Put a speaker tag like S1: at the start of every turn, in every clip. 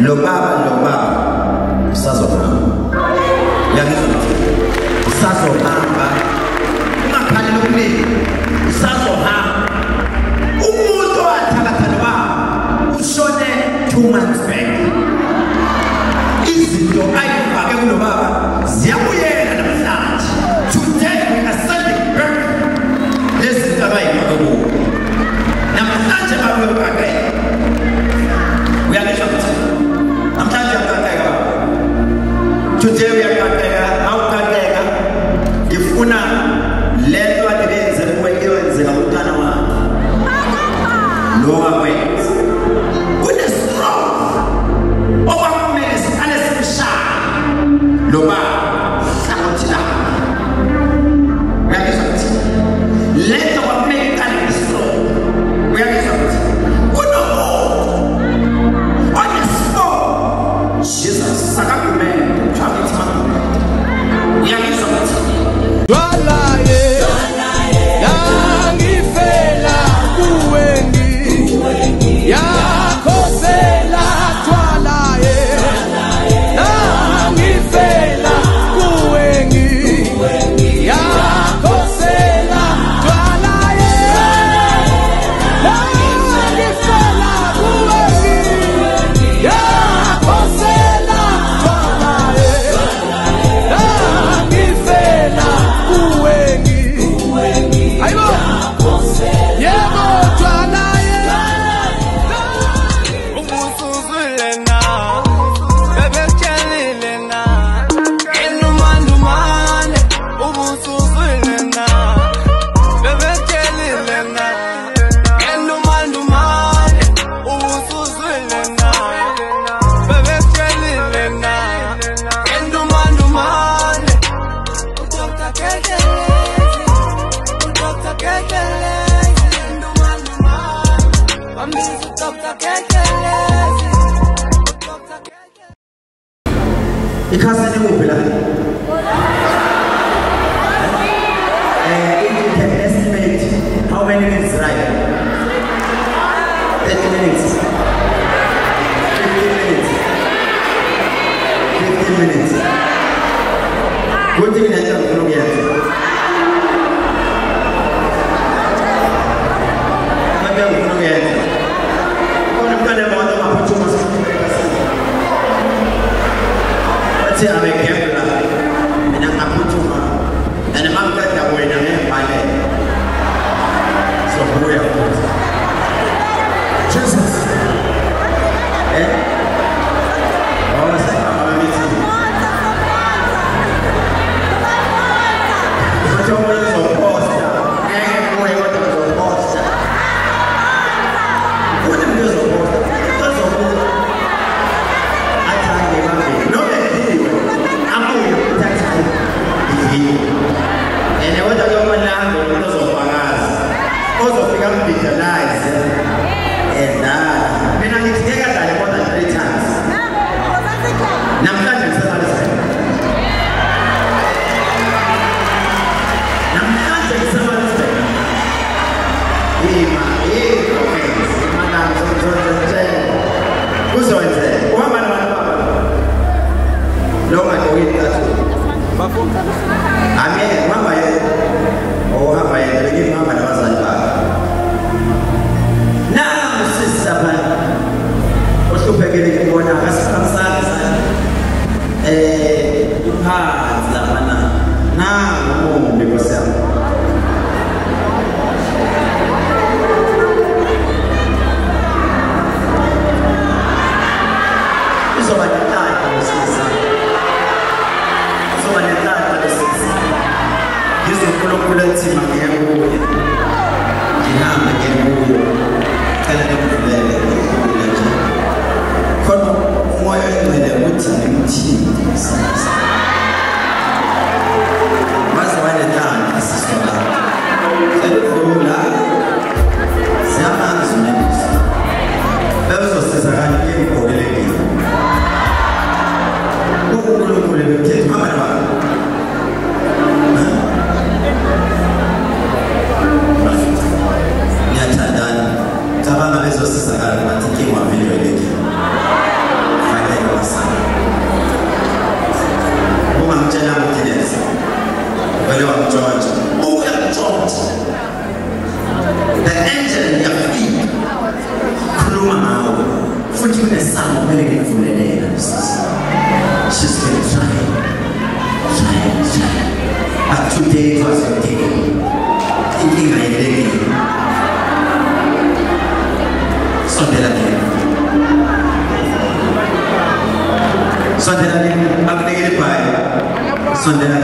S1: lo baba usazohamba yakizothi usazohamba ungakhali lokulini usazohamba umuntu owathakatha baba ushone 2 months back izinto ayifake kulo baba ziyabuyela namhlanje today we are sending back lezinto abayifake kulo namhlanje babuyokake uyakesha ukuthi namhlanje akakeka today we are kakeka awukakeka ifuna lento abenze kwenzeka umntana wakhe lo akwenza kunestrong obakumele siqale simshaya lo baba hlangothi la uyakesha ukuthi lento kwakumele iqale ngestrong uyakesha ukuthi Jesus, sakakumele, travel time. We are in something.
S2: Twalaye, yangifela kuwengi, yakhosela twalaye, yangifela kuwengi, yakhosela twalaye, yangifela kuwengi, yakhosela
S1: ikhasene kuphi la if you can estimate how many minutes right 30 minutes 15 minutes good thing that you're going to get I'm a gambler, and I'm a putuma, and I'm going to win a so we are Jesus. Cabanga bezosizakala nesamo kumele ngivulelela she's been trying. But today was a day thinking I did it. Sondela I'm going to buy Sondela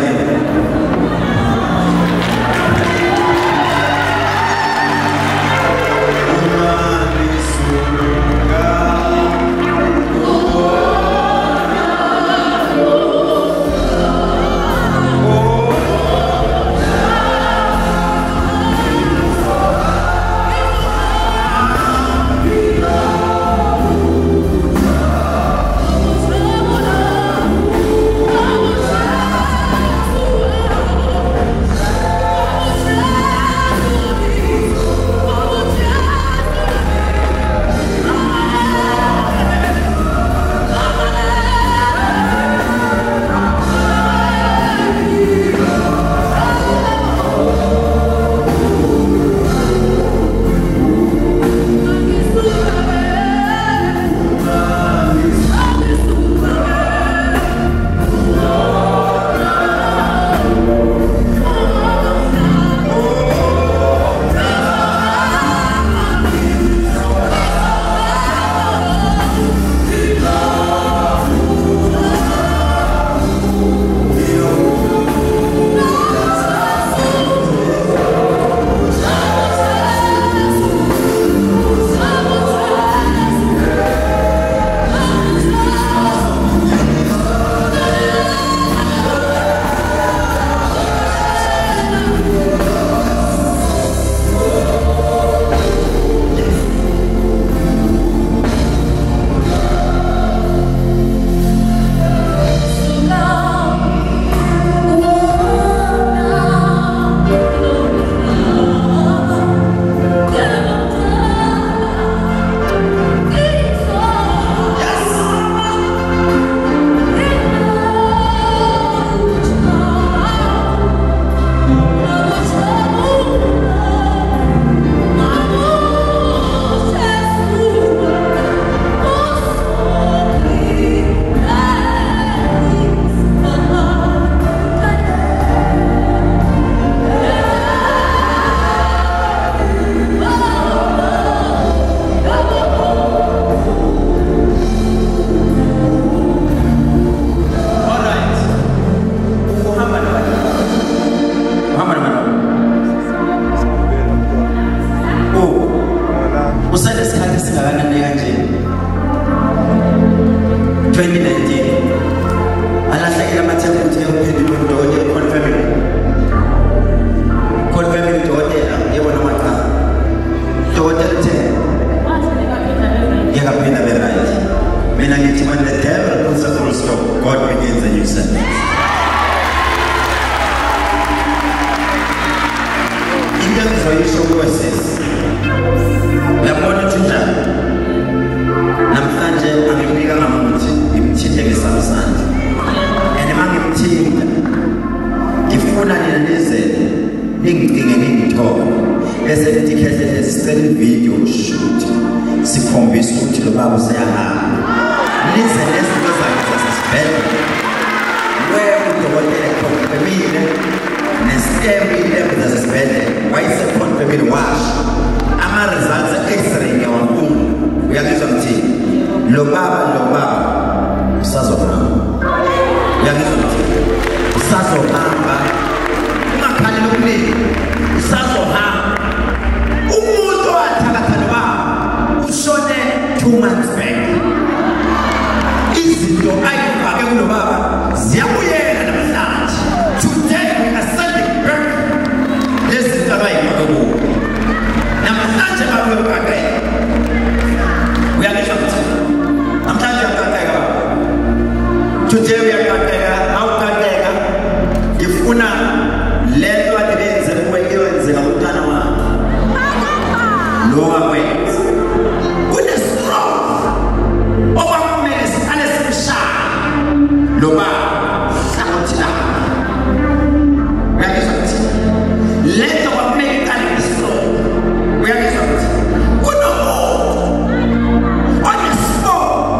S2: On the spot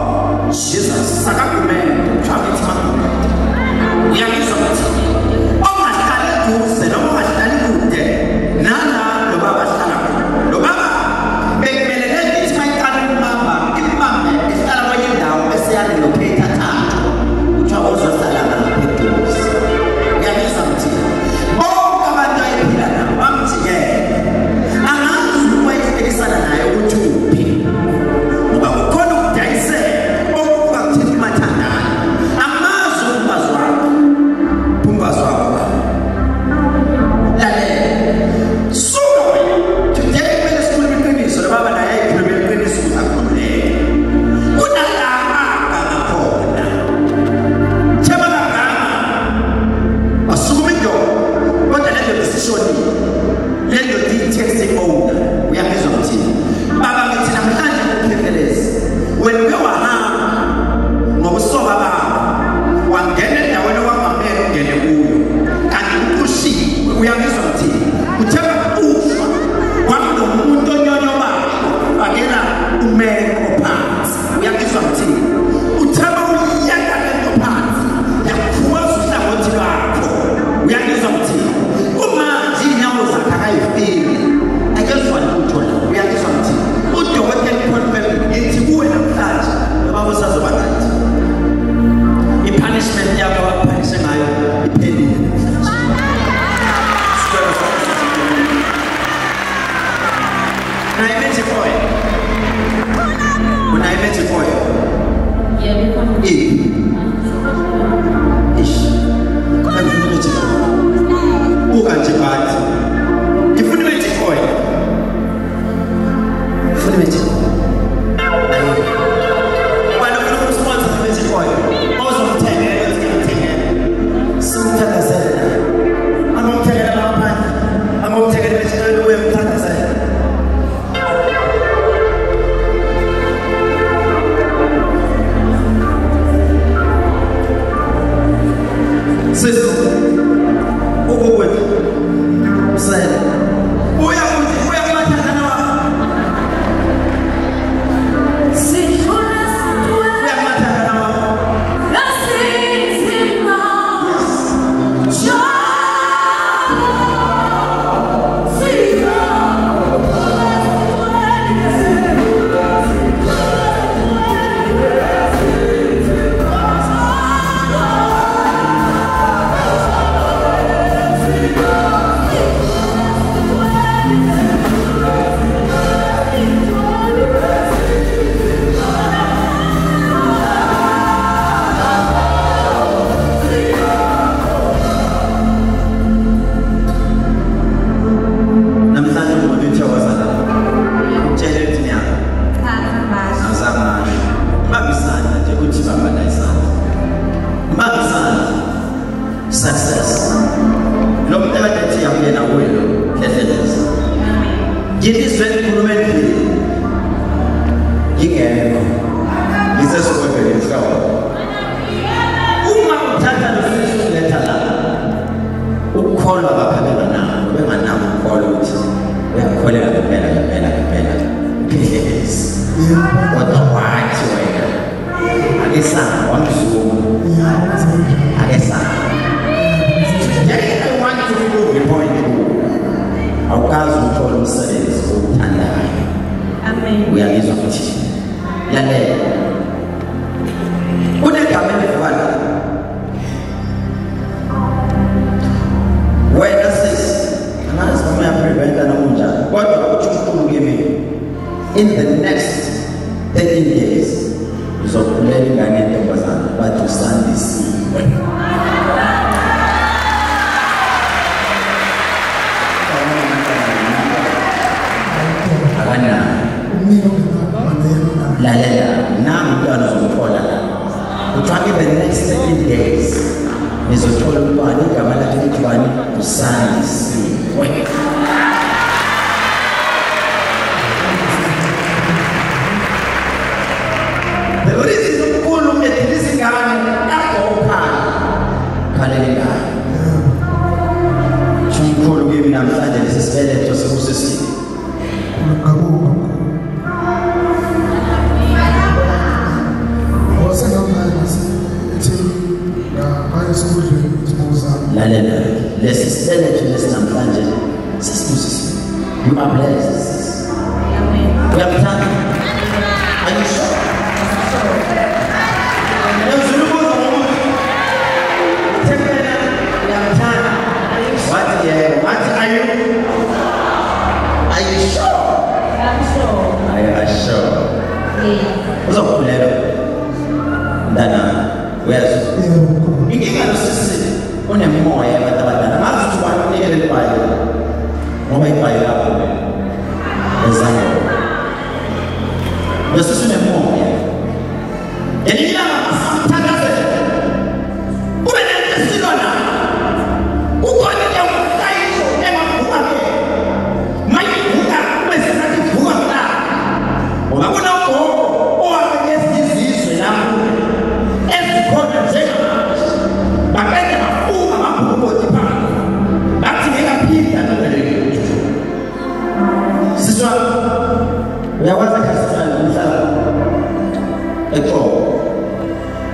S1: In the next 13 days, uzokhuleka ngento bazana bathi usandisiwe. Akana lalela nami umntwana uzomthola la. Uthange the next 13 days nizothola umntwana igama lakhe lithi usandisiwe. Chumkhulu kimi namhlanje lesisibeletho sikusisiwe. Lalela lesisibeletho lesinamhlanje sisibusisiwe. You are blessed. Uyakuthanda? Are you sure? What are you? Are you sure?
S3: I'm sure.
S1: I am sure.
S3: Yeah.
S1: What's up, Lero? Dana, where's you? Inginga lusisi unemoya batabadala mazi abantu nikele libayo ngoba ibayo lapho ezango lusisi unemoya elilanga masamthakaze ube nentesilona ukona nyamukayiso emavuka ke mayivuka besesathi vuka la ungabona ugogo owakwenza izizwe lapho ezikhona njengamanje bakade bafuka amabhokoti phansi bathi ngekaphinda nalelo siswa uyakwazi kasitsana umhlaba eqolo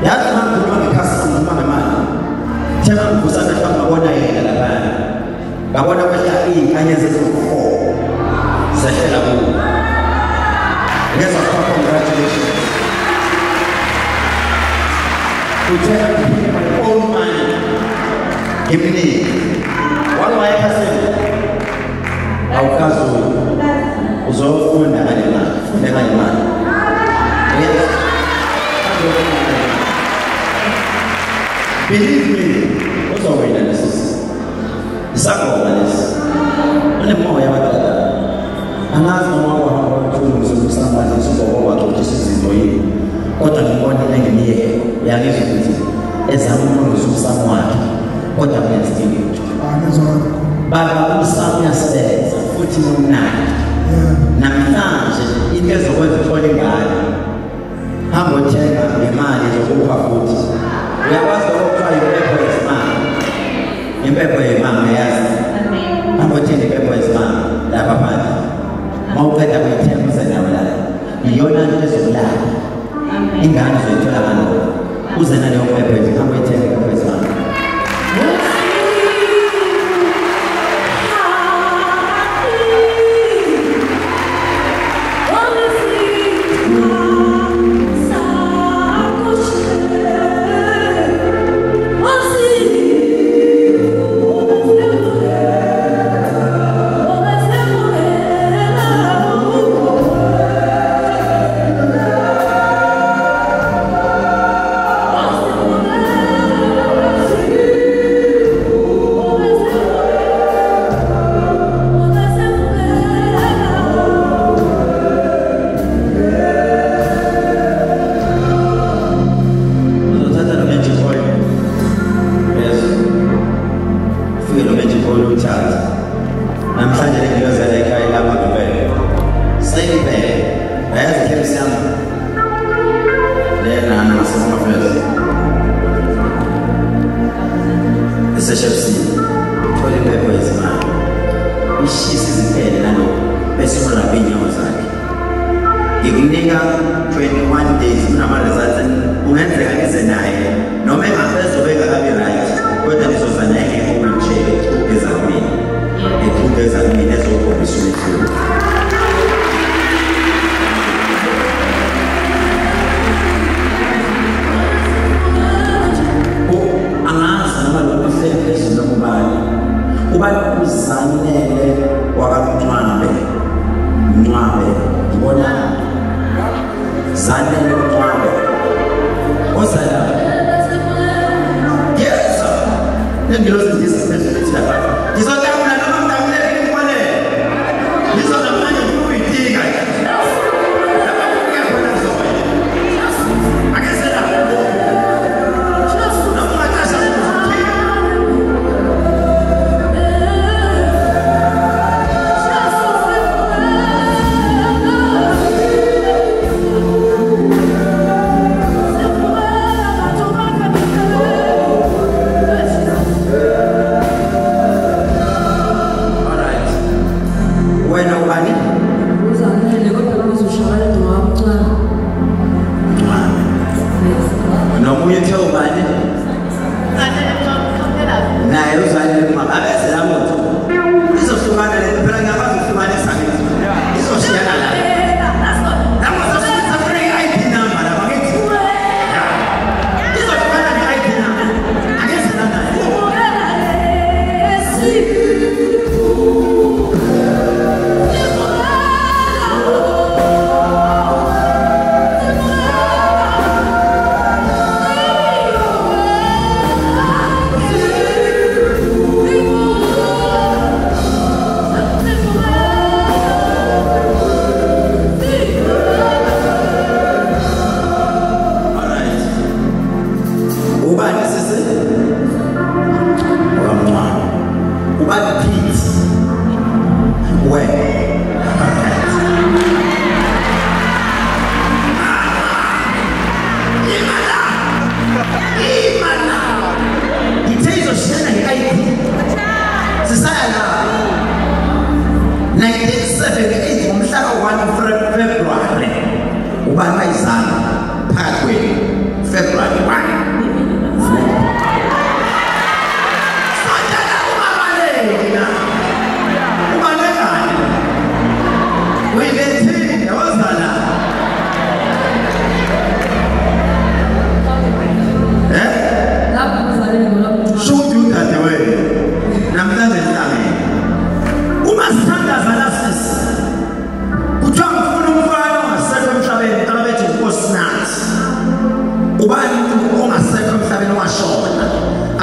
S1: yazi mangkhuluma ngekhasi noma ngemali thema ngusana ngabona yena labana ngabona kwehla inkanye zezifo zehlela kubo ngeza kwa congratulations to tell people my own money imni wala wayekasema awukazo uzofunda ngale mali funda ngale mali yes Believe me, uzowina lesisi. Isakhoba lesi. Unemoya abadala. Angazi noma wahamba ukuthuluza ukusambaza isibhoko waxoxisa izinto yini. Kodwa ngibona engimiye uyangizwa ukuthi ezama ukulungisa umsamo wakhe. Kodwa kunesidingo. Baba umsamo uyasebenza futhi nomnandi. Namhlanje into ezokwenza uthole ingane. Hamba uthenga ngemali zokupha futhi. Uyakwazi ukuthola impepho yesimanga. Impepho yemanga yazi. Hamba uthenga impepho yesimanga lapha phansi. Mawuqeda kuyithenga usenayo la. Iyona into ezokulala. Ingane uzoyithola kanjani? Uze naleyo mpepho ethi hamba uyithenga impepho yesimanga.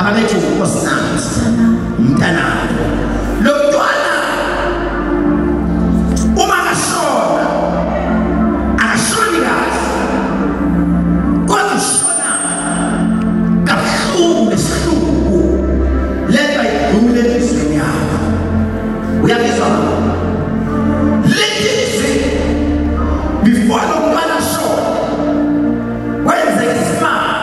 S1: ababethi unkosikazi umntanakhe lo mntwana uma akashona akashoni kahle kodwa ushona kabuhlungu nesihluku lento ayidumule ezweni yakho uyabizwa lethizwe before lo mntwana ashona wenzeka isimanga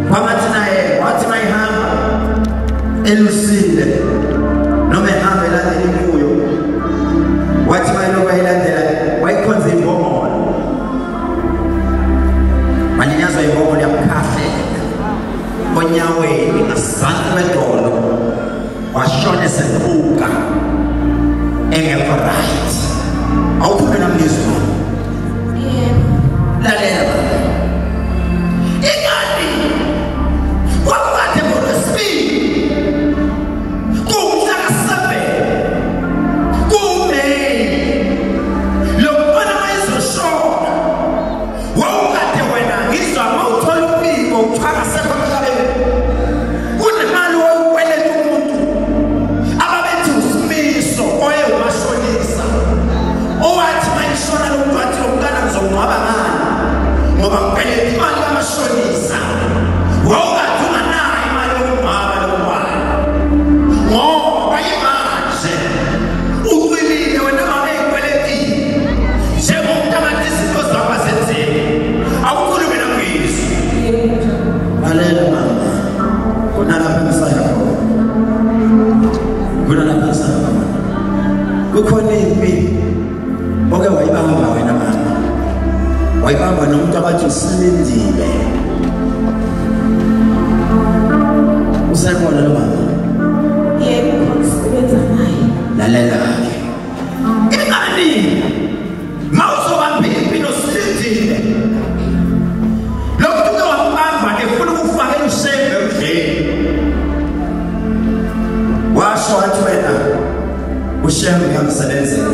S1: kwamathi naye wathi mayihamba elusile noma ehamba elandela imfuyo wathi mayiloku ayilandela wayikhonza imbongolo walinyazwa imbongolo yamkhahlela onyaweni ngazansi kwedolo washona esephuka engekho right awukhuphe namlizwa lalela ingani wakade ngolwesibili kumhlaka 7 kuMeyi lo mfana wayezoshona wawukade wena ngizwa mawuthola umbiko uthwala sekho emhlabeni kunemali woyikweleta umuntu ababethi uSimiso oye umashonisa owathi mayishona lo muntu wathi lo mntana ngizongcwaba ngani ngoba ngiphelele imali kamashonisa wawukade unganayo imali yokungcwaba lo mntwana ngoba yimanje ucwilile wena mabeyikweletile njengomuntu abathi izinto zakho azenzeki awukhulume nangizwi lalela mama kunalapha emisaya khona kunalapha emisaya khona kukhona impi oke wayibamba wena mama wayibamba nomuntu abathi usilindile usayibona lo mama
S3: Yebo, ngisebenza naye.
S1: lalela-ke ingani mawuzobamba impilo usilindile lokhu ke wambamba efuna ukufaka emshembe endleni washo wathi wena ushembe ngiyakusebenzela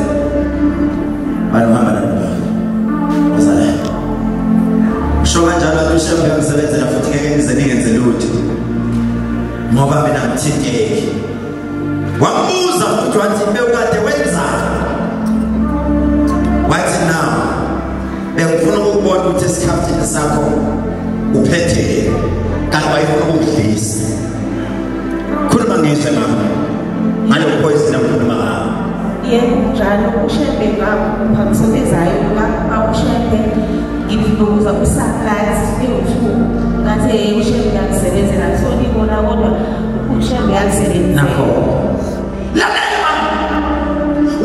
S1: banomhamba nalo uzale usho kanjalo athi ushembe ngiyakusebenzela futhi ngeke ngize ningenze lutho ngoba mina ngithinteke wabuza futhi wathi bewukade wenzani wathi naw bengifuna ukubona ukuthi esikhathini sakho uphethe kanti wayifuna ukudlisa khuluma ngisho mama ngalo poison amkhuluma ngawo
S3: Yebo, njalo ushembe ngapha ngisebenzayo ngapha ushembe ngibuza usaplazi ewu2 ngathi ushembe ngisebenza so ngibona kodwa ushembe yasebenza
S1: nakho lalela mama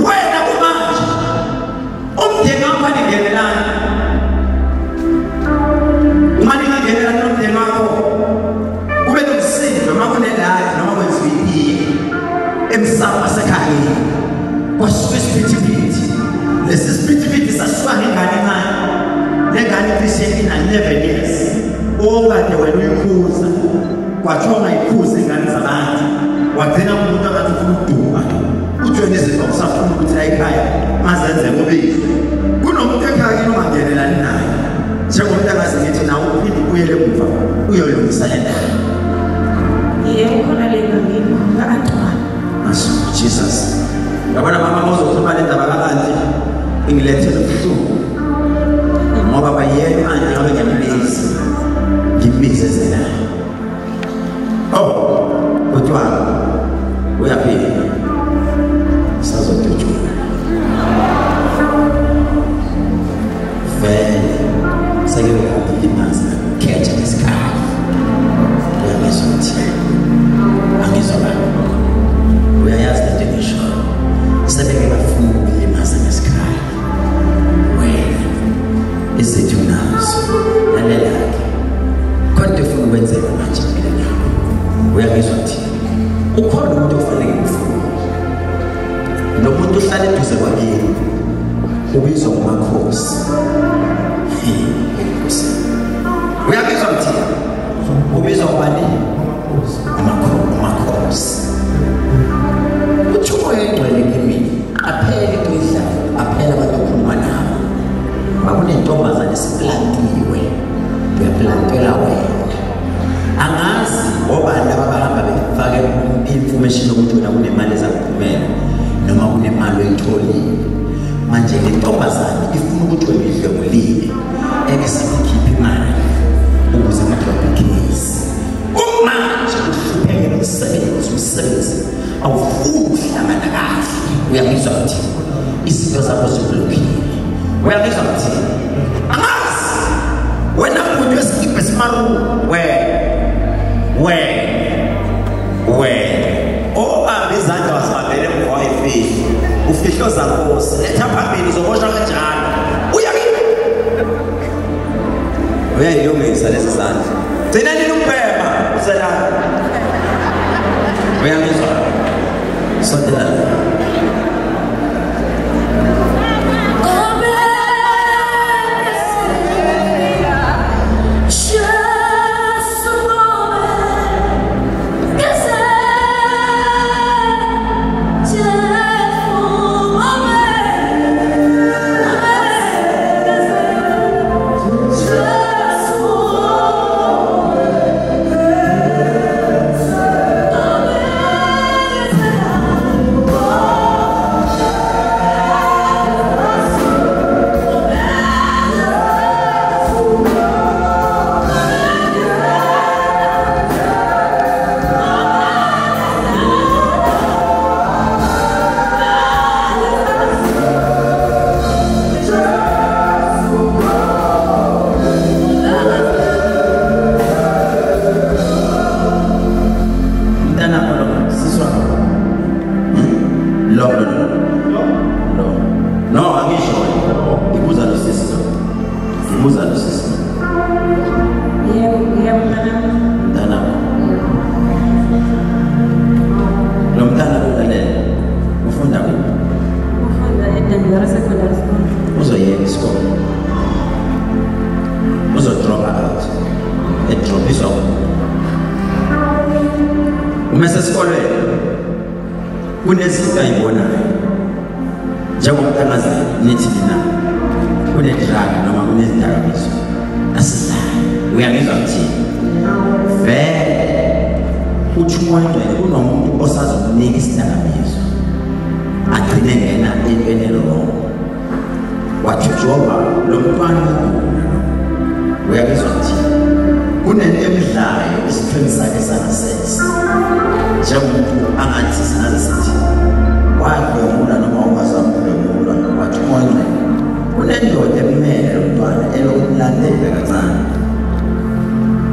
S1: wena kumanje umndeni wakho ningenelana uma ningenelana nomndeni wakho kube nomsindo noma kunelala noma kwenziwa itiye emsamo asekhayeni kwasuka isiphithiphithi lesi siphithiphithi sasuka ngengane encane lengane icishe ina 11 years okade wena uyikhuza kwathiwa ungayikhuza ingane zabantu wagcina umuntu akathi ufuna ukuduma uthi wena izinto usafuna ukuthi la ekhaya mazenze kubili kunomuntu ekhaya kini ungangenelani naye njengomuntu angazi ngithi nawe uphinde ubuyele emuva uyolungisa le ndawo
S3: Yebo, khona le ngini ka-Antwana.
S1: Aso Jesus yabona mama mozokhuluma le ndaba kabanzi ingilethele ubuhlungu ngoba bayena manje ngabe ngiyambiza ngimbize zena kodwa uyaphila sazodutshula vele sekuyokuphimaza catch ngesikhathi uyabizwa ukuthi angizwa uyayazi lento ngisho sebeke bafuna ukulimaza ngesikhathi wena izethu nazo lalela-ke kodwa ufuna ukwenzeka manje empilweni yakho uyabizwa ukuthi ukhona umuntu ofanele ngimfuna lo muntu uhlala eduze kwakini ubizwa nguMakhosi uyabizwa ukuthi ubizwa ngubani uMakhosi uthuma engcwele kimi aphele idla aphela abantu okhuluma nabo bakunentombazane esiplantiwe uyaplantela wena angazi obani abahamba befake information ukuthi wena kunemali ezakuphumela noma kunemali oyitholile manje le ntombazane ifuna ukuthi wena idlulile ekesikhiphe imali ukuze ngidrope case umanje uhluphe umsebenzi awufuni ukuhlangana kahle uyabizwa ukuthi izinto zakho ziblokile uyabizwa ukuthi angazi wena umuntu wesikiphe simaru obambe izandla wasibambele emva wayifihla ufihlo zakosi letha phambili uzoboshwa kanjalo uyayilungisa lezi zandla gcina nini ukubhema uselapha uyamizwa sondelana kunezinto ayibonayo njengomntanazi nithi mina kune-drug noma kunezidakamizwa asizayo uyangizwa kuthini vele uthi umoyedwele kunomuntu osazokunika isidakamizwa agcine ngena entweni elongo wathi ujoba lo mntwana uyangizwa kuthini kunento emdlayo esithweni sakhe sangasese njengomuntu angathi sinaze sithi wadlwengula noma ungazamdlwengula wathi umoyedwele kunendoda emele lo mntwana elokulandela kancane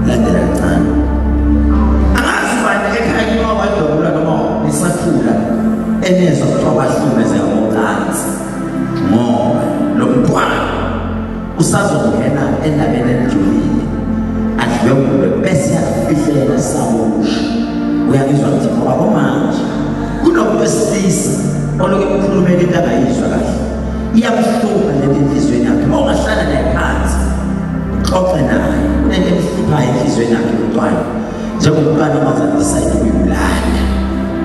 S1: landela kancane angazi bani ekhaya noma wadlwengula noma nisathula enezwa kuthiwa bahlumeze ngocansi ngoba lo mntwana usazongena endabeni elijulile adlwengule bese yafihlela samusha uyangizwa ukuthi ngoba komanje kunomuntu wesilisa oloke ukukhulumela into angayizwa kahle iyamhlupha lento enhliziyweni yakhe ongahlala naye phansi uxoxe naye kunento emhluphayo enhliziyweni yakhe umntwana njengomntwana ongazadisayida ukuyibulala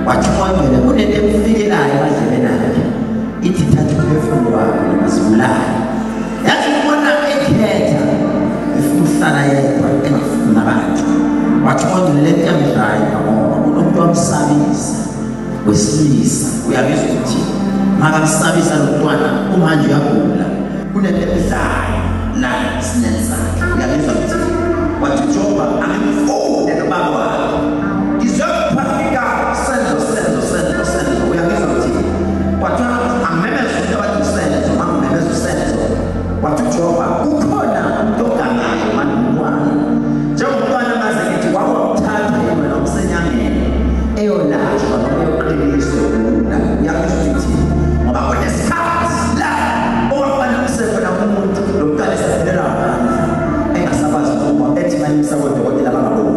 S1: wathi umoyedwele kunento emfikelayo emadlebeni akhe ithi thatha umphefumulo wakho noma zibulale yathi ubona ekhetha efuna ukuhlala yedwa engafuni nabantu wathi umoyedwele lento yamdlayo ngoba kunomuntu wamsabisa wesilisa uyabizwa ukuthi makamsabisa lo mntwana umanje uyagula kunento emdlayo la sinene sakhe uyabizwa ukuthi wathi uJoba angifune nobaba wakhe ngizokuphathika senzo uyabizwa ukuthi wathi amemeza ukuthi wathi senzo amemeza senzo wathi uJoba kukhona umuntu ogangayo manje umntwana njengomntwana maze ngithi wakwamthatha yena nomsenyangeni eyolashwa noma eyoqiniswa ukula uyabizwa ukuthi ngoba kunesikhathi la owafanele usekhona umuntu lo mntwana esaphelela phansi engasabazi ukuba ethi manje umsakodokotela bangaboni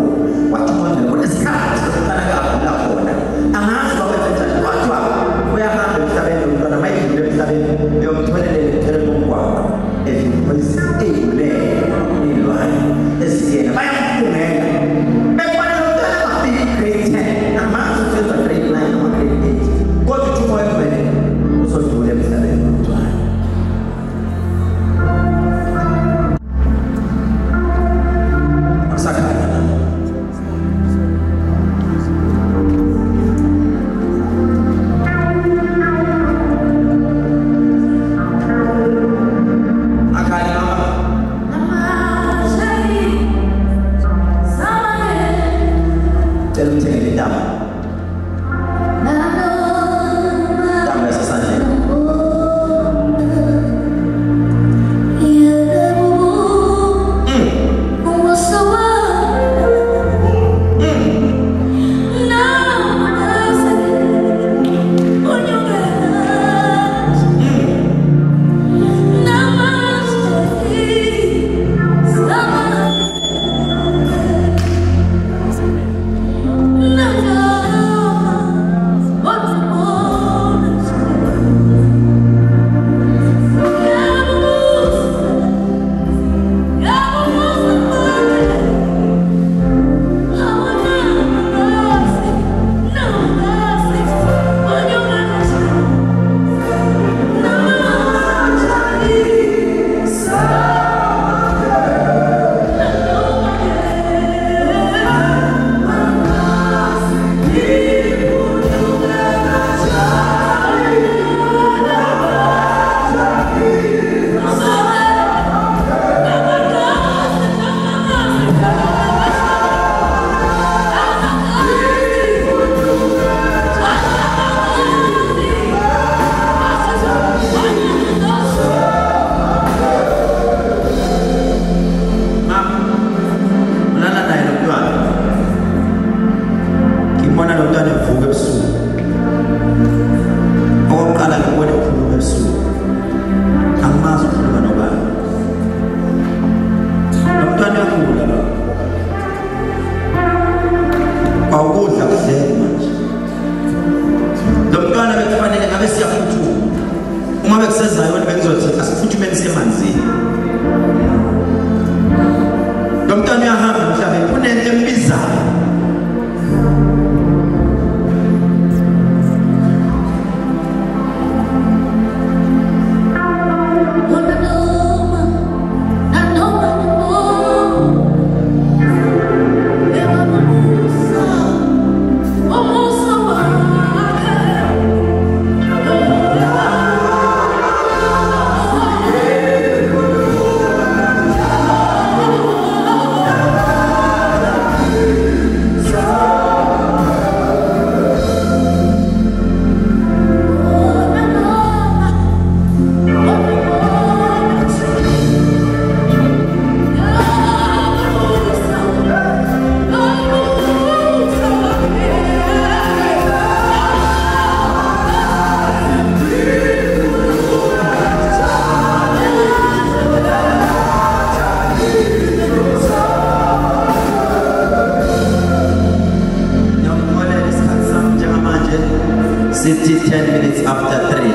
S1: City 10 minutes after 3.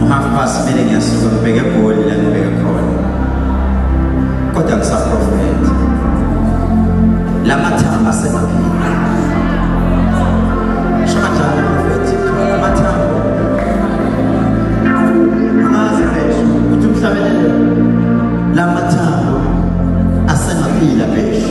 S1: Half past meaning yes, we're going to make a call and make a call. Got them some prophet. Lamatamba Semapina. Shamatanga prophet. Lamatamba. Lamatamba Asemapila Besh.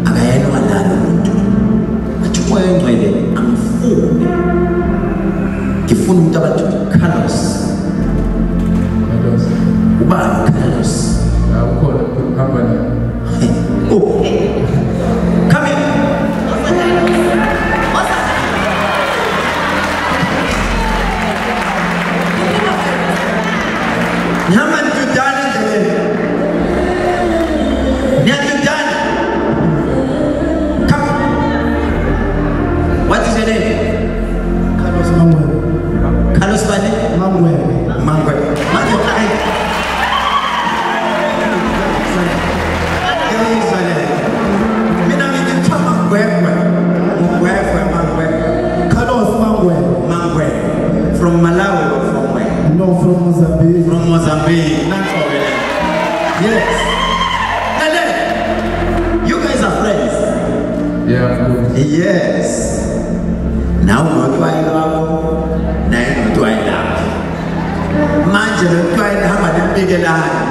S4: Akayena walala umuntu. Athi moya ngcwele angifuni.
S1: Yes. Now not why love. Now not why love. Imagine trying to have a big line.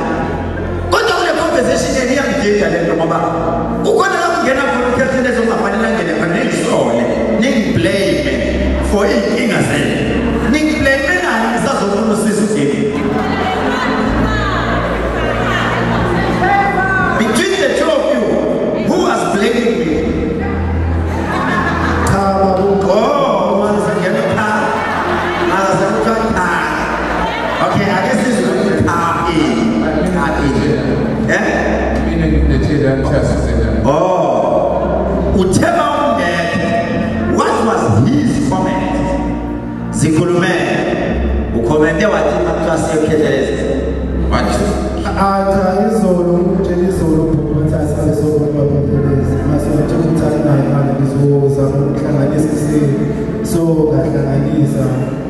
S1: What all the conversation in here did and then about. Who got to get up for the president of my land and the next door? Nick blame for it innocent. Nick blame and is also going to see between the two of you, who was blaming me? Okay, I guess this is going to be yeah?
S4: Meaning the children just
S1: oh, whichever that, what was his comment? Zikulume, ukomende watima tuwasi uketelezi. What?
S5: Izolo phuma izolo babukelezi mase ukuthi nayo imali ngizozama ukuhlanganisa so kahlanganisa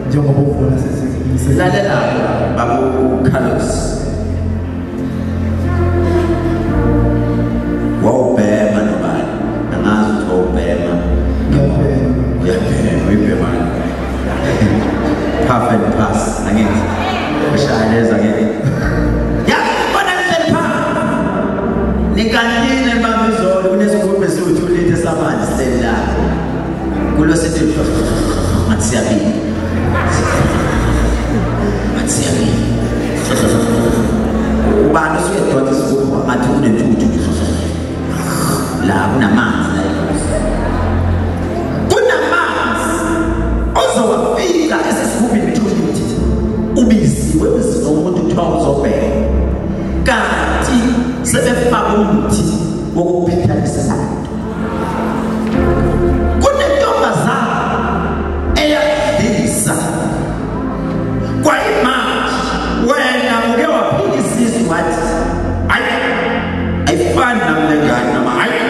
S5: njengoba uvula sesizise
S1: lalela babu Carlos wawubhema nobani angazi ukuthi wawubhema uyabhema half and pass angithi ushayeleza ngeke nikantine babizolo kunesigubhe siwu2 liters samanzi sela kulo sithi matsiyabini ubani usuyedonsa isigubhu ngathi kunentuthu la kunamanzi ozowafika esesigubhini 2 liters ubisi webisi nomuntu kuthiwa uzobheka kanti sebefaka umuthi wokuphithanisa kunentombazana eyadlisa kwayimanje wena uke waphikisisa wathi ayifani namlengane nama hayi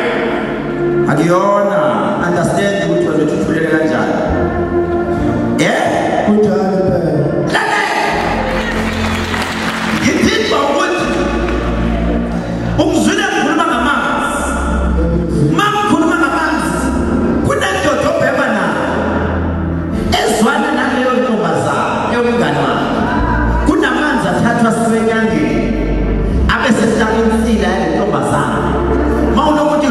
S1: akuyona understand ukuthi wena uthulele kanjani
S5: kunjalo phela
S1: umzwile mkhuluma ngamanzi mkhuluma ngamanzi kunendoda obhema nayo ezwana naleyo ntombazana yomngane wakhe kunamanzi athathwa siwenyangeni abese sihlala insila yale ntombazana mawunokuthi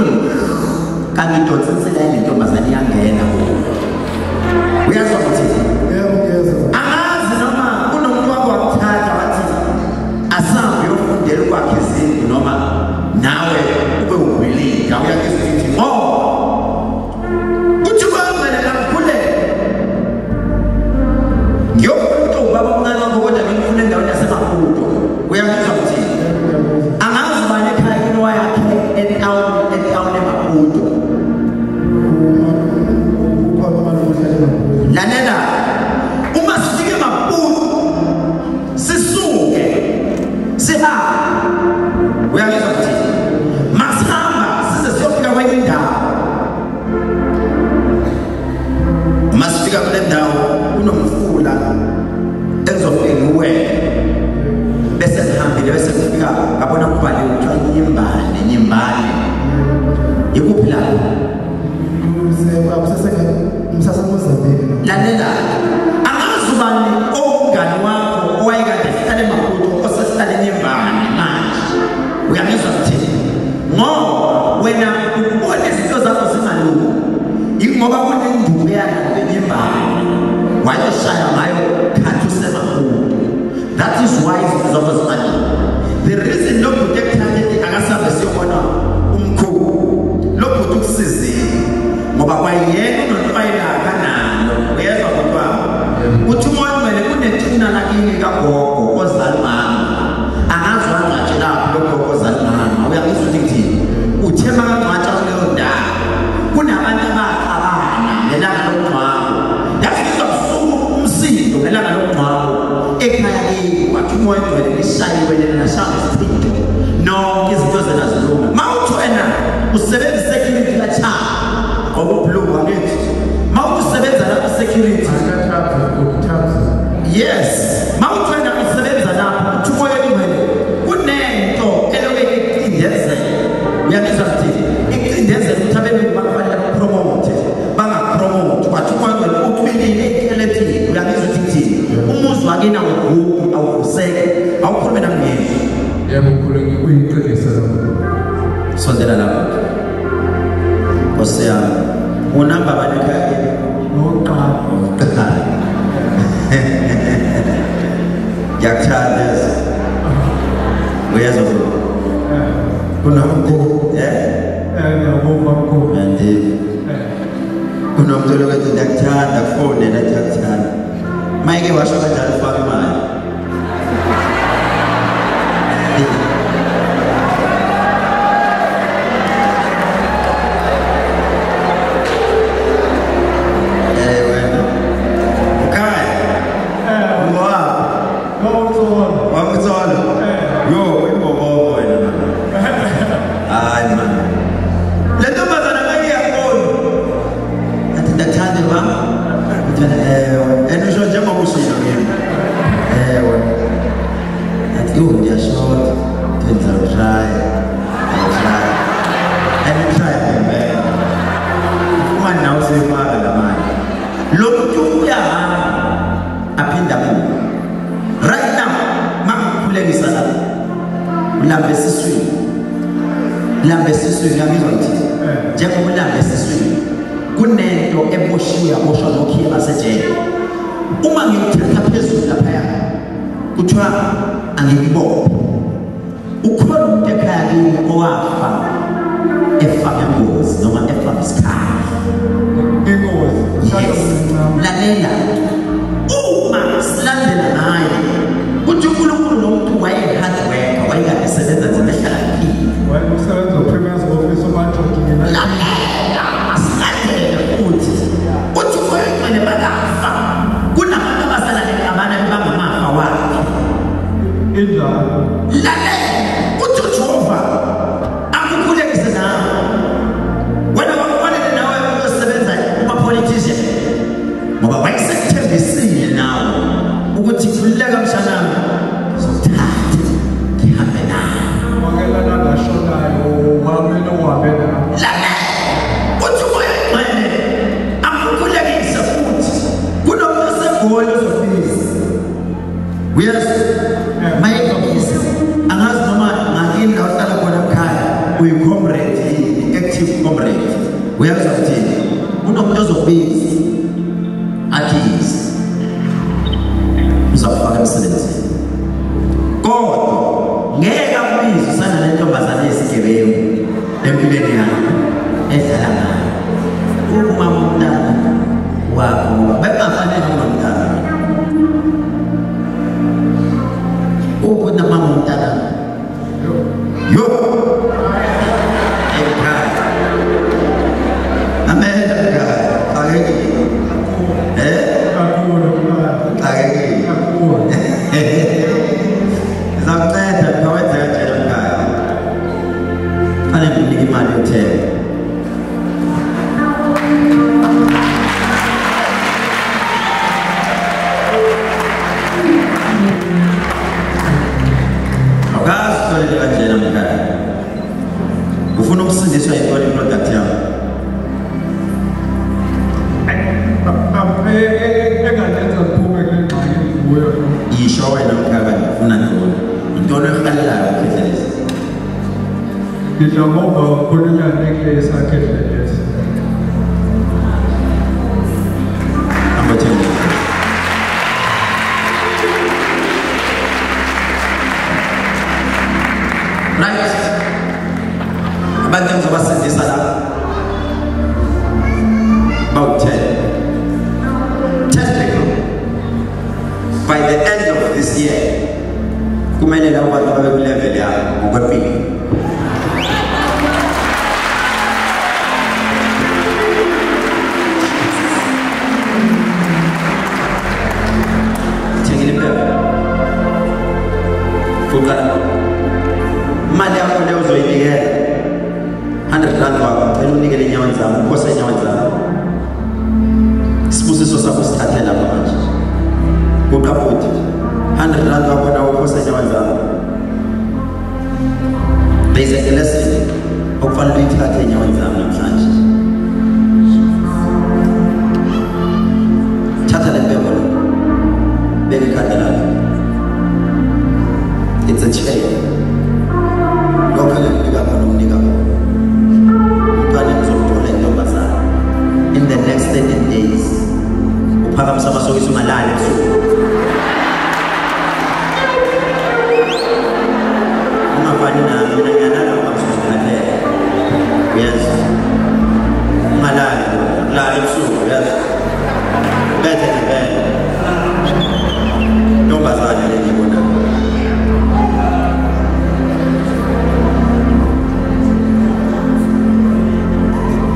S1: kanti idonsa insila yale ntombazana iyangena uyazwa ukuthi angazi noma kunomuntu wakho wakuthatha wathi asambe uyofundela ukwakhe izindlu noma nawe ube uwilika uyakesithi uthi kwamele kakhule ngiyofuna ubaba omncane wakho kodwa ngimfuna endaweni yasemaputo uyakuzwa ukuthi angazi bani ekhaya kinowa yakhe etawuni emaputo lalela Osea, unamba banikake.
S5: Noqala.
S1: Yakuthanda uyazofuna
S5: Kunomuntu ngiyabonga mkhulu.
S1: andi kunomuntu lokuthi ndiyakuthanda kufone nathi yakuthanda mayike washo kanjalo ufake imali lambe siswini ngabizwa ngithi njengoba lambe siswini kunento eboshiwe aboshwa lokhiye basejele uma ngikuthatha phezulu lapha kuthiwa angikibophe ukhona umuntu ekhaya kimi owafa efaka ingozi noma efaka isikhaya lalela uma silandela naye kuthi uNkulunkulu nomuntu wayehardworker wayengasebenza nje ehlala kimi
S5: Wayesebenza uPremiers Office obanjogile.
S1: lalela silandele futhi uthi kwengcwele bakafa kunabantu abasalale abana bangamafa wakhe
S5: Injalo.
S1: lalela uthi uJehova akukhulekise nawe wena wakufanele nawe uyosebenza kuma-politician ngoba wayesekuthembisile nawe ukuthi khululeka mshanami zothatha ngihambe nawe
S5: Wakelana nashonayo wamele uhambe nawe.
S1: lalela uthi kwengcwele akukhulekise futhi kunomuntu osegoli ozofisa uyazi mayekabisa angazi noma ngakini la uhlala khona ekhaya uyi-comrade i-active comrade uyazi ukuthini kunomuntu ozokubiza akizi uzawufaka emsebenzini kodwa ngeke akubize usana nentombazane yesigebengu empilweni yakho edlala ngayo umama umntana wakho bekungafanele unomntana ukunamama umntana yo ekhaya amehla ekhaya akeke
S5: Kakhulu.
S1: akeke
S5: Kakhulu.
S1: zakunceda ngawenza kanjalo ekhaya fanele ngikunike imali yokuthenga awukazitholele kanjena mkhaya ufuna ukusindiswa yintoni iproduct yakho
S5: Engangenza kuphume kule ngxaki endivuyo.
S1: yisho wena mkhaya ngifuna ntoni yintoni oyihalelayo ukhethelisa
S5: Ngidla ngoba ukhulunyana ekule sakhe lesi.
S1: number 10 right abantu engizobasindisa la about 10 people by the end of this year kumele labo bantu babe ku-level yabo ngokwempilo thengile impela kuqala imali yakho leyo uzoyinikela 100 rand wakho cela unikele enyaweni zami uphose enyaweni zami isibusiso sakho sithathe lapha manje kuqabuthi 100 rand wakho nawo uphose enyaweni zami there's a lesson okufanele uyithathe enyaweni zami namhlanje thatha le mpembo beka ikhanda lakho it's a chain lokho lekunika khona umnika khona umntwana ngizomthola intombi ngiphakamisa amasokisi ungalali ebusuku ungafani nami mina ngiyalala ngaphambi kokuphela yes ungalali lala ebusuku yes bethe ngibele ntombazane le ngibona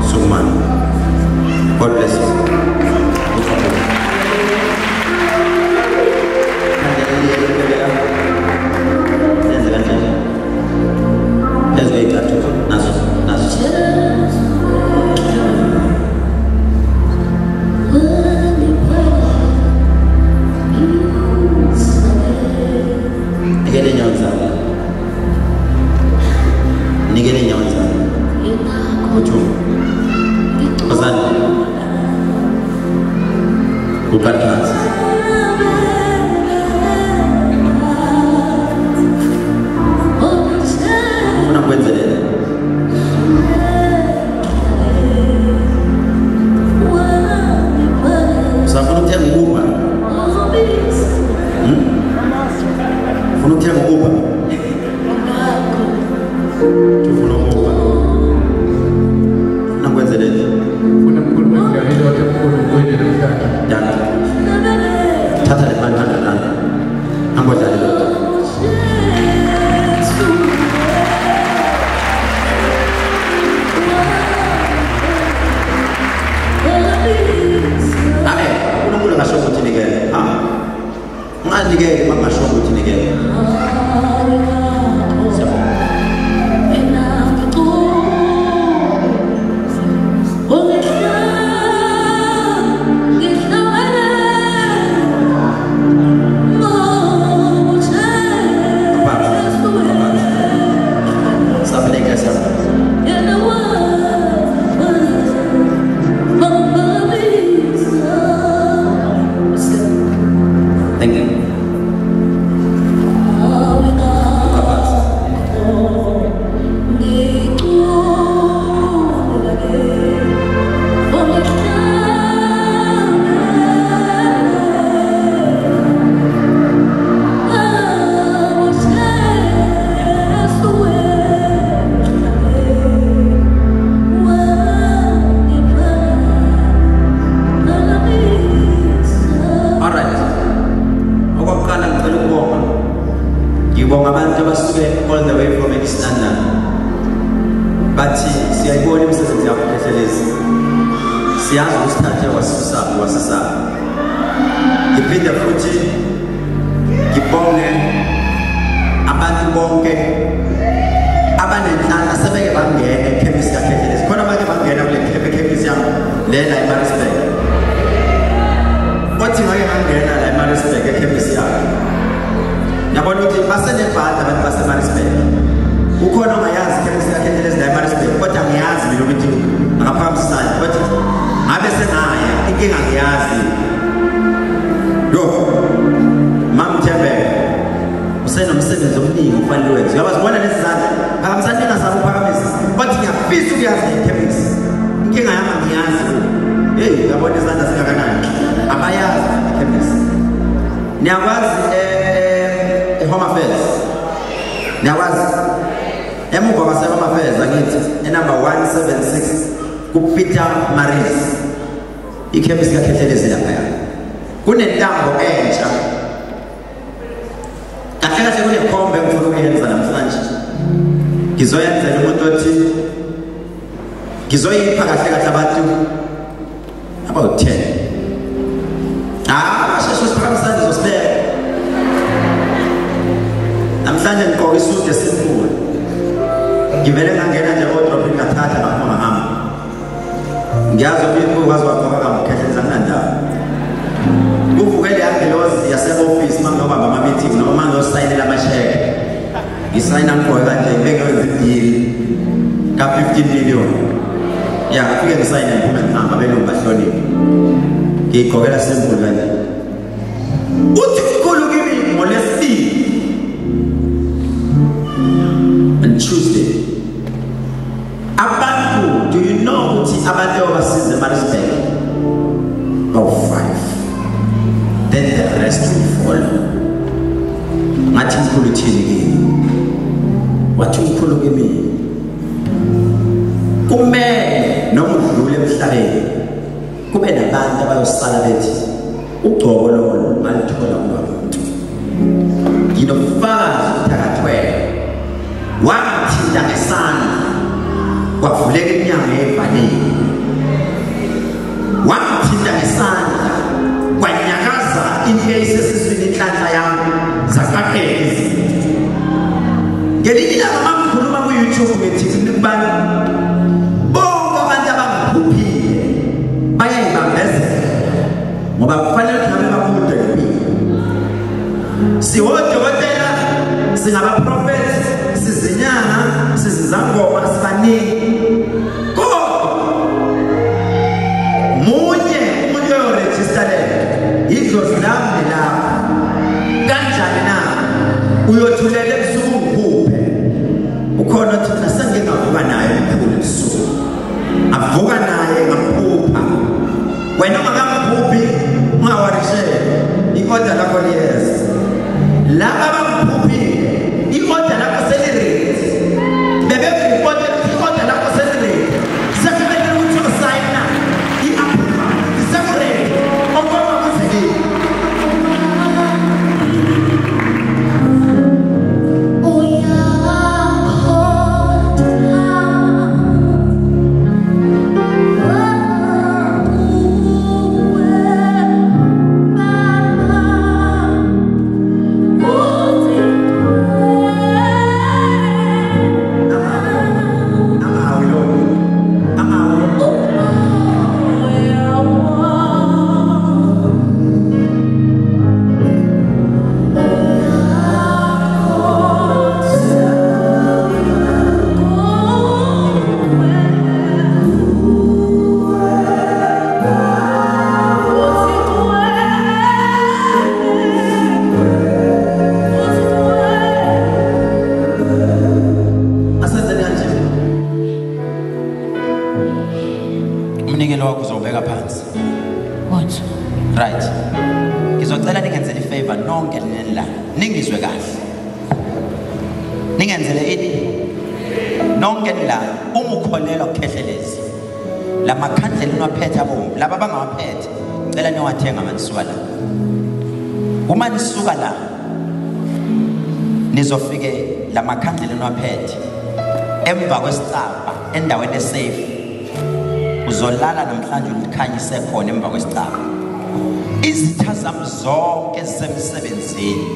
S1: Suman God bless you. Let's go back to Nazo. Nigene nyonza. Kuchu. Pasal. Bukan kelas. Mana buat saya? Siapa nak cakap apa? Nak cakap apa? Cuba nak apa? Nak buat saya?
S4: Kuna kulma ya hiyo takulu kweli ndio.
S1: Jangan. Tata depan mana? Ambil dari itu. Abe, udah masuk ke sini kan? Nggak juga, mak masuk ke sini kan? All the way from Pakistan. But siyayibona imisebenzi yakho Phecelezi. Siyazi usithathe wasisa. Ngiphinde futhi ngibonge abantu bonke abanenhlanga sebeke bangena ekhemisi kaPhecelezi. Khona abanye bangena kule khemisi yami lela eMaritzburg. Othi ngake ngangena la eMaritzburg ekhemisi yami. Yabona ukuthi basenebhada abantu baseMaritzburg. Ukhona ongayazi ikhemisi kaPhecelezi la eMaritzburg kodwa ngiyazi mina ukuthi akaphambisana kodwa ngabe sengaya inkinga ngiyazi. Yo Mamthembe usenomsebenzi omningi ufanele wenze. Uyabazibona lezi zandla akamsani ngazama uphakamisa kodwa ngiyafisa ukuyazi ikhemisi. Inkinga yami ngiyazi. Hey yabona izandla zingakanani abayazi ikhemisi. Niyakwazi Home Affairs. Niyakwazi emuva kwase Home Affairs angithi enumber 176 kuPeter Maris ikhemisi kaPhecelezi lapha. Kunentambo entsha. Kahle kunekhombe ngifuna ukuyenza namhlanje. Ngizoyenza umuntu othi ngizoyipha kahle abantu about 10. Shesho siphakamisa ngizosibeka. Namhlanje ngigqoka isudu esinkulu. Ngivele ngangena nje wardrobe ngathatha ngahamba. Ngiyazi ukuthi ukwazi wagqoka kaMkhehleza ngandaba. Kuvukele yangelozi yase-office mangoba ama-meeting noma mangiyosayinela amasheke. Ngisayina ngigqoke kanje ngibekwenza idili ka-15 million. Ya ngifike ngisayine ngiphume ngihamba belungu bahloniphe. Ngiyigqokela simple kanje. Uthi ukhulu kimi ngoLwesibili and Tuesday. Abantu, do you know ukuthi abantu abasize eMaritzburg? About 5. verse 24 ngathi mkhulu uthini kimi wathi umkhulu kimi kumele noma udlule emhlabeni kube nabantu abayosala bethi ugcobo lolo ngalithola umuntu nginofakazi uthakathwele wangithinta ngesandla kwavuleka iminyango evalekile wangithinta ngesandla kwanyakaza into eyayisesiswini inhlanhla yami zaqaqeka izinto ngelinye ilanga mangikhuluma ku-YouTube ngethi nikubani bonke abantu abangiphuphile bayayibambezela ngoba kufanele ukuthi ngabe bafunde ngempilo siwodokotela singabaprofethi sizinyanga sizizangoma sibaningi kodwa munye umuntu oyorejistarele idlozi lami lapho kanjani na uyothulela ebusuku ngikhuphe ukhona thina sengingavuka naye umkhulu ebusuku avuka naye ngamphupha wena ungakamphuphi ungawarishele ikoda lakho liyeza laba abamphupile ikoda lakho selirate bebeke ikoda lakho selirate sekumele ukuthi usayina i-approval sekurate okoma kuzekile uma nisuka la nizofike lamakhandlela enwaphethe emva kwesicaba endaweni esafe uzolala namhlanje ulikhanyise khona emva kwesicaba izitha zami zonke ezisemsebenzini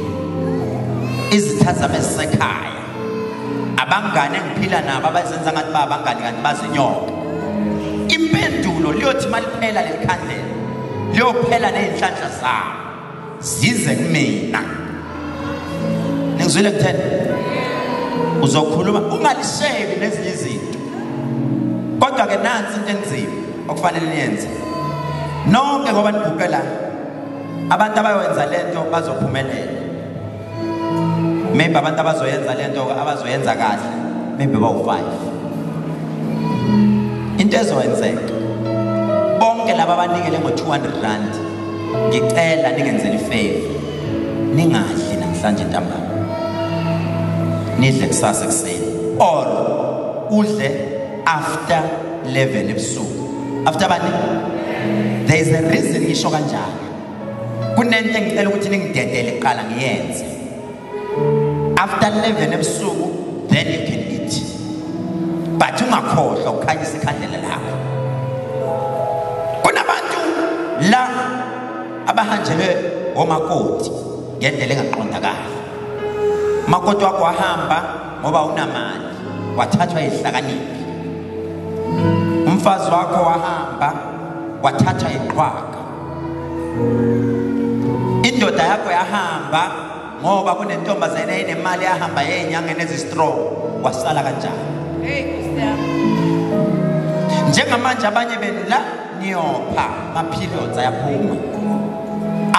S1: izitha zami ezisekhaya abangane engiphila nabo abazenza ngathi babangane kanti bazinyoka impendulo liyothi maliphela lelikhandlela liyophela nezinhlanhla zami zize kumina ngizwile ngitheni uzokhuluma ungalishebi nezinye izinto kodwa ke nansi into enzima okufanele niyenze nonke ngoba nibukela abantu abayenza lento bazophumelela maybe abantu abazoyenza lento abazoyenza kahle maybe bawu5 into ezoyenzeka bonke laba abanikele ngo200 rand ngicela ningenzele ifavor ningadli namhlanje ntambama nidle kusasa ekseni or udle after 11 ebusuku after bani there is a reason ngisho kanjalo kunento engicela ukuthi ningidedele iqala ngiyenze after 11 ebusuku then you can eat but ungakhohlwa ukukhanyisa ikhandlela lakho kunabantu la abahanjelwe omakoti ngendlela engaqondakala makoti wakho wahamba ngoba unamali wathathwa ihlakaniphi umfazi wakho wahamba wathathwa iqhwaga indoda yakho yahamba ngoba kunentombazane enemali yahamba yenyangeni ezistrong wasala kanjani njengamanje abanye benu la niyopha ma-periods ayaphuma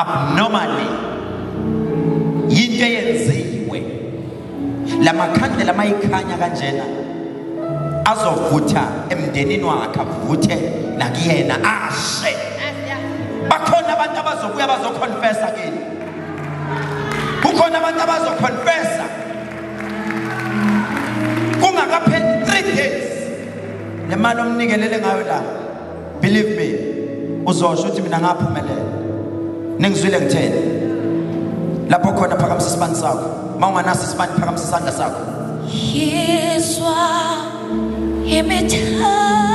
S1: abnormally yinto eyenziwe lamakhandlela mayikhanya kanjena azovutha emndenini wakhe avuthe nakuyena ashe bakhona abantu abazokuya bazoconfessa kini abantu abazoconfessa kungakapheli 3 days le mali omnikelele ngayo la believe me uzosho ukuthi mina ngaphumelela ningizwile ngitheni lapho khona phakamisa isibani sakho mawunganaso isibani phakamisa isandla sakho
S6: Yeswa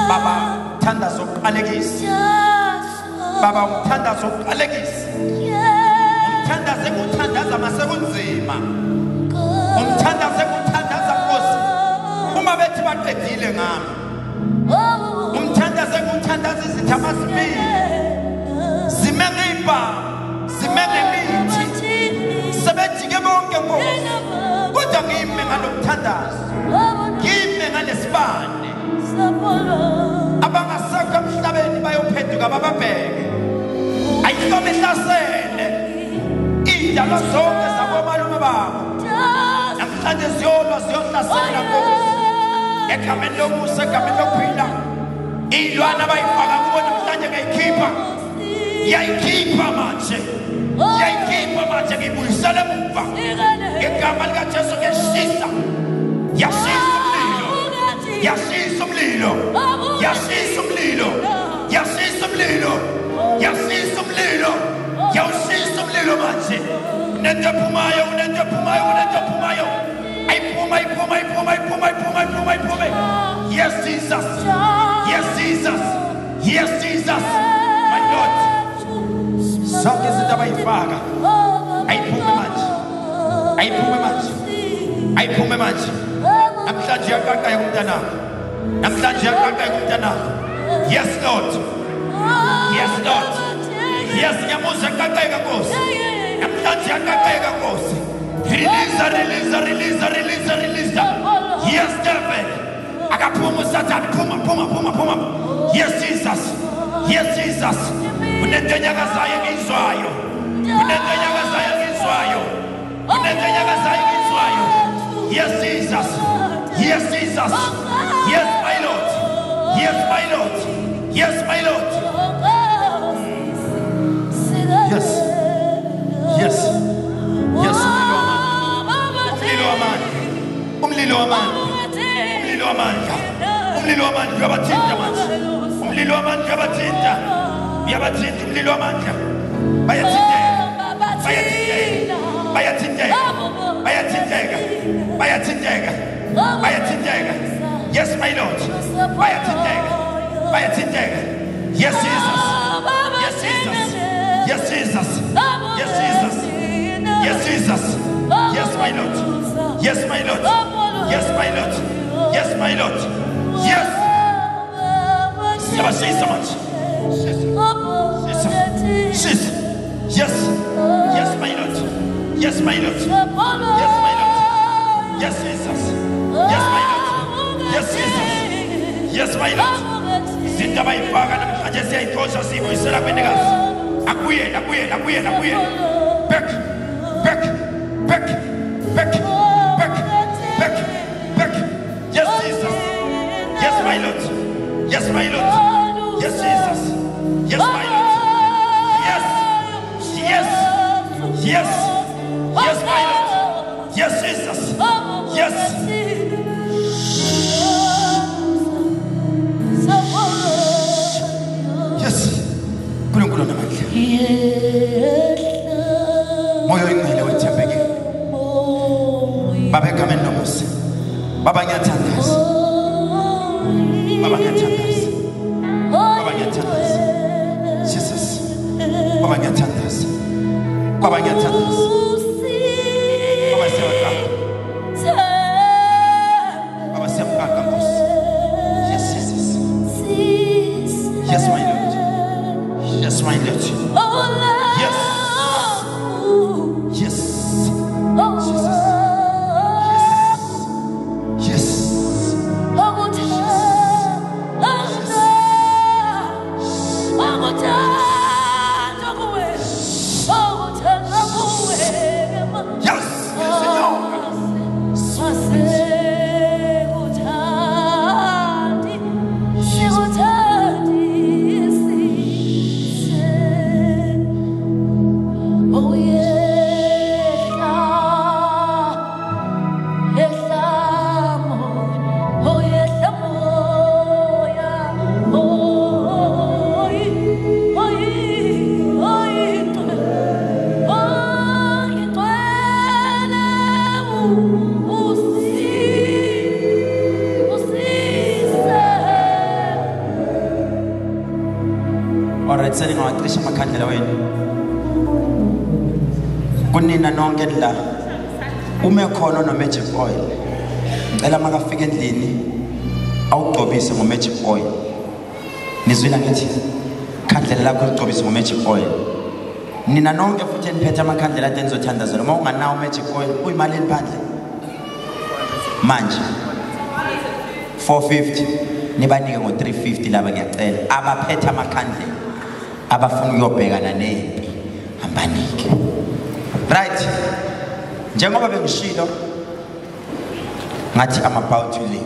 S1: baba thanda zokuqalekisa baba umthanda zokuqalekisa umthanda sekuthandaza masekunzima umthanda sekuthandaza Nkosi uma bethi baqedile ngami umthanda sekuthandaza izithama zibili zimengipha zimengemithi sebejike bonke Nkosi kodwa ngime ngalokuthandaza ngime ngalesibane abangasakho emhlabeni bayophenduka bababheke ayikho behlasele indalo zonke zabomalume babo namhlanje ziyohlasela Nkosi egameni lomusa egameni lokuphila ilwana bayifaka kubo namhlanje ngayikhipha yayikhipha manje ngibuyisele emuva ngegama likaJesu ngeshisa yashisa umlilo yawushisa umlilo manje unento ephumayo ayiphume yes Jesus my Lord zonke izinto abayifaka ayiphume manje namhlanje yaqaqaya kumntana yes Lord yes nyamuza yaqaqaya Nkosi namhlanje yaqaqaya Nkosi release yes devil akaphuma uSathane phuma yes Jesus unento enyakazayo ngizwayo yes Jesus yes my Lord yes umlilo wamandla uyabathinta manje umlilo wamandla uyabathinta umlilo wamandla bayathinteka yes my Lord bayathinteka yes Jesus yes my Lord yes yabashisa manje yes my Lord yes Jesus yes my Lord izinto abayifaka namhlanje siyayixosha siyibuyisela kwenikazi akuye back yes Jesus yes my Lord yes Jesus yes my Lord yes my Lord yes Jesus yes kuNkulunkulu namandla moyo ingcwele wethembeke baba egameni lomusa baba ngiyathandaza Jesus baba ngiyathandaza baba siyabonga Nkosi yes Jesus yes my Lord yes my Lord yes Alright, seningawacisha amakhandlela wenu. Kunina nonke la ume khona no magic oil. Ngicela makafika endlini awugcobise ngo magic oil. Nizwile ngithi khandlela lakho ugcobise ngo magic oil. Nina nonke futhi eniphethe amakhandlela athi nizothandazela. Uma unganawo magic oil, uyimali eniphandle. Manje 450 nibanike ngo 350 laba ngiyacela. Abaphethe amakhandlela abafuna ukuyobhekana nempi hambanike. Right. Njengoba bengishilo ngathi I'm about to leave.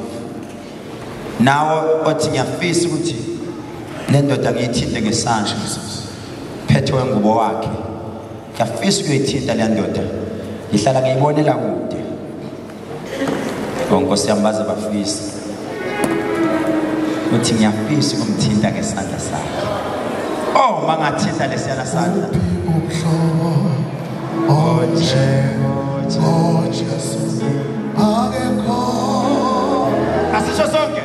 S1: Nawo othi ngiyafisa ukuthi le ndoda ngiyithinte ngesandla. Phethe wengubo wakhe. Ngiyafisa ukuyithinta le ndoda. Ngihlala ngiyibonela kude. Nkosi yambaza bafisa. Uthi ngiyafisa ukumthinta ngesandla sakhe. Oh, mangathinta lesiyana sandla. Oh Jesus. Asisho sonke.